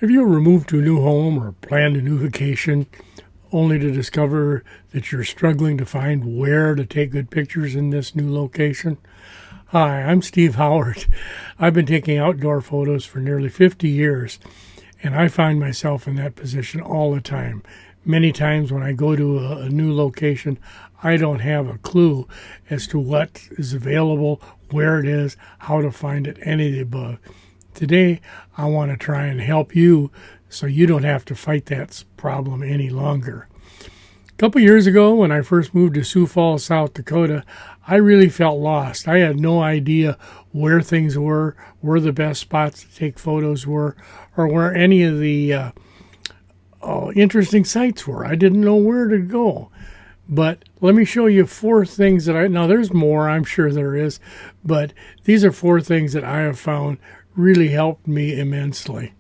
Have you ever moved to a new home or planned a new vacation only to discover that you're struggling to find where to take good pictures in this new location? Hi, I'm Steve Howard. I've been taking outdoor photos for nearly 50 years, and I find myself in that position all the time. Many times when I go to a new location, I don't have a clue as to what is available, where it is, how to find it, any of the above. Today, I want to try and help you so you don't have to fight that problem any longer. A couple years ago, when I first moved to Sioux Falls, South Dakota, I really felt lost. I had no idea where things were, where the best spots to take photos were, or where any of the interesting sites were. I didn't know where to go. But let me show you four things now there's more, I'm sure there is, but these are four things that I have found really helped me immensely.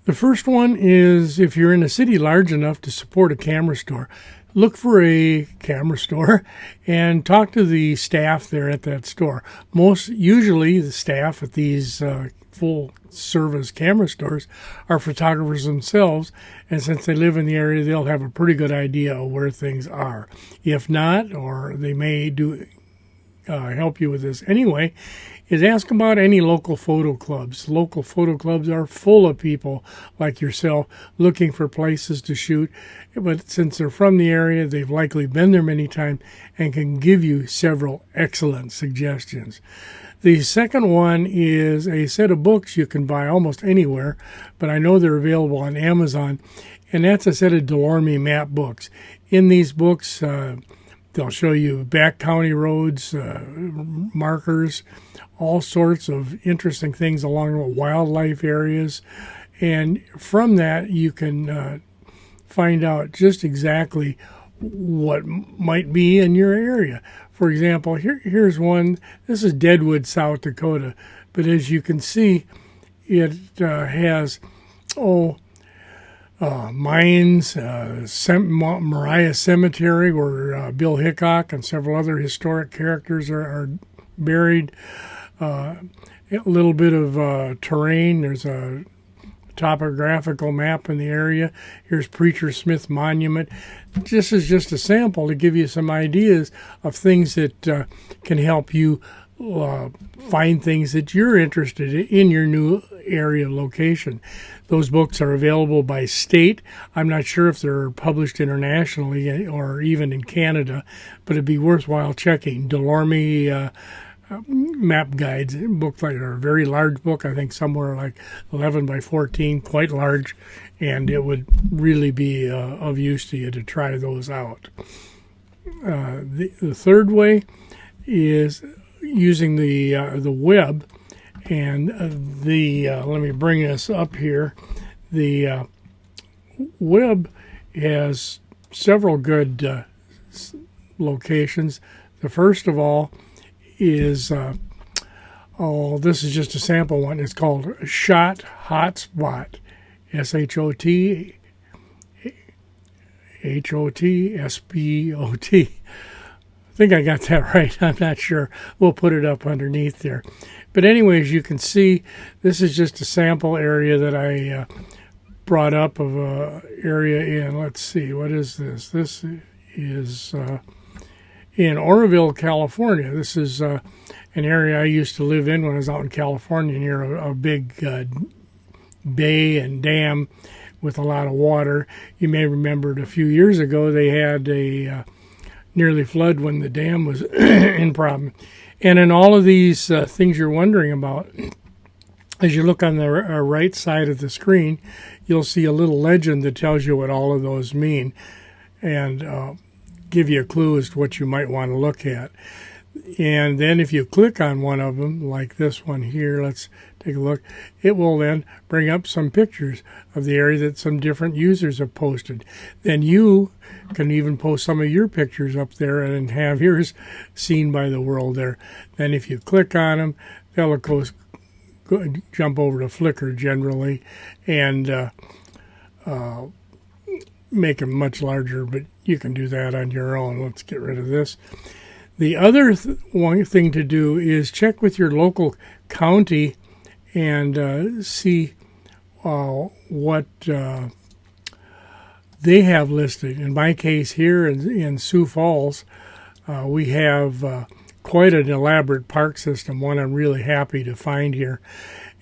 The first one is, if you're in a city large enough to support a camera store, look for a camera store and talk to the staff there at that store. Usually the staff at these full service camera stores are photographers themselves, and since they live in the area, they'll have a pretty good idea of where things are. If not, or they may help you with this anyway, is ask about any local photo clubs. Local photo clubs are full of people like yourself looking for places to shoot, but since they're from the area, they've likely been there many times and can give you several excellent suggestions. The second one is a set of books you can buy almost anywhere, but I know they're available on Amazon, and that's a set of Delorme map books. In these books, they'll show you back county roads, markers, all sorts of interesting things along with wildlife areas. And from that, you can find out just exactly what might be in your area. For example, here's one. This is Deadwood, South Dakota. But as you can see, it has, mines, Moriah Cemetery, where Bill Hickok and several other historic characters are buried. A little bit of terrain. There's a topographical map in the area. Here's Preacher Smith Monument. This is just a sample to give you some ideas of things that can help you find things that you're interested in your new area location. Those books are available by state. I'm not sure if they're published internationally or even in Canada, but it'd be worthwhile checking. Delorme map guides, books like are a very large book, I think somewhere like 11 by 14, quite large, and it would really be of use to you to try those out. The third way is using the web, and let me bring this up here. The web has several good locations. The first of all is this is just a sample one. It's called Shot Hotspot, SHOT HOTSPOT. I think I got that right. I'm not sure. We'll put it up underneath there. But anyways, you can see this is just a sample area that I brought up of a area in, let's see, what is this? This is in Oroville, California. This is an area I used to live in when I was out in California near a big bay and dam with a lot of water. You may remember it a few years ago they had a nearly flood when the dam was in problem. And in all of these things you're wondering about, as you look on the right side of the screen, you'll see a little legend that tells you what all of those mean and give you a clue as to what you might want to look at. And then if you click on one of them, like this one here, let's take a look, it will then bring up some pictures of the area that some different users have posted. Then you can even post some of your pictures up there and have yours seen by the world there. Then if you click on them, they'll of course jump over to Flickr generally and make them much larger, but you can do that on your own. Let's get rid of this. The other one thing to do is check with your local county and see what they have listed. In my case here in Sioux Falls, we have quite an elaborate park system, one I'm really happy to find here.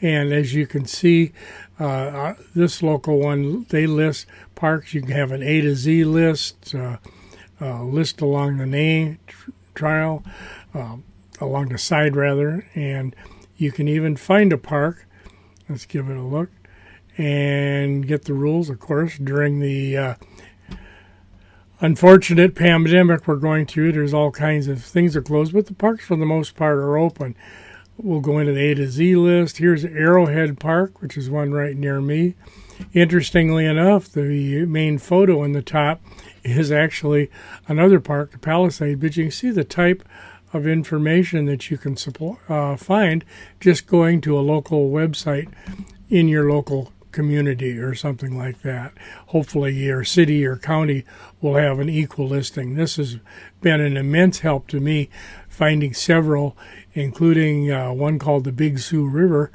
And as you can see, this local one, they list parks. You can have an A to Z list, list along the name trail, along the side rather, and you can even find a park. Let's give it a look and get the rules, of course, during the unfortunate pandemic we're going through. There's all kinds of things are closed, but the parks for the most part are open. We'll go into the A to Z list. Here's Arrowhead Park, which is one right near me. Interestingly enough, the main photo in the top is actually another park, the Palisade, but you can see the type of information that you can find just going to a local website in your local community or something like that. Hopefully your city or county will have an equal listing. This has been an immense help to me, finding several, including one called the Big Sioux River,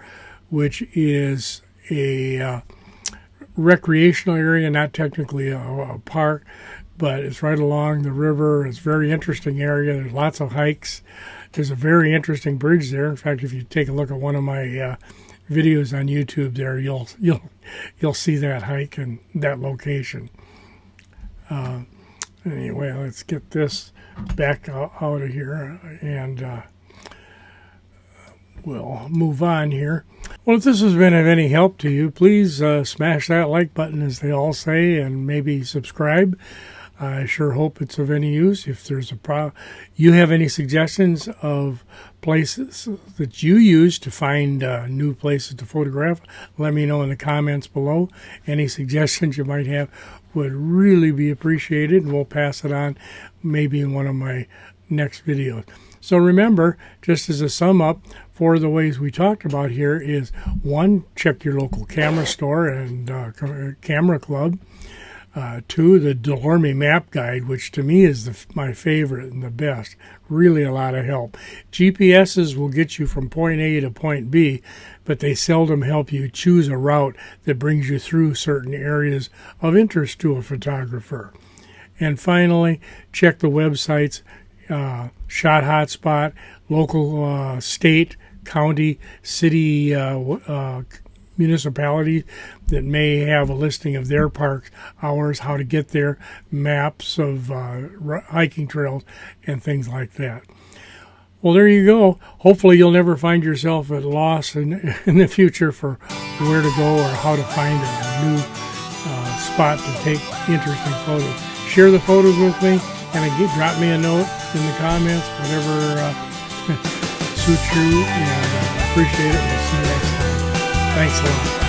which is a recreational area, not technically a park, but it's right along the river. It's a very interesting area. There's lots of hikes. There's a very interesting bridge there. In fact, if you take a look at one of my videos on YouTube there, you'll see that hike and that location. Anyway, let's get this back out of here, and we'll move on here. Well, if this has been of any help to you, please smash that like button, as they all say, and maybe subscribe. I sure hope it's of any use. If there's you have any suggestions of places that you use to find new places to photograph, let me know in the comments below. Any suggestions you might have would really be appreciated, and we'll pass it on maybe in one of my next videos. So remember, just as a sum up, 4 of the ways we talked about here is 1, check your local camera store and camera club. 2, the Delorme Map Guide, which to me is my favorite and the best. Really a lot of help. GPSs will get you from point A to point B, but they seldom help you choose a route that brings you through certain areas of interest to a photographer. And finally, check the websites, Shot Hotspot, local, state, county, city, municipality that may have a listing of their park hours, how to get there, maps of hiking trails, and things like that. Well, there you go. Hopefully you'll never find yourself at loss in the future for where to go or how to find a new spot to take interesting photos. Share the photos with me, and drop me a note in the comments, whatever suits you, and appreciate it. We'll see you next time. Thanks a lot.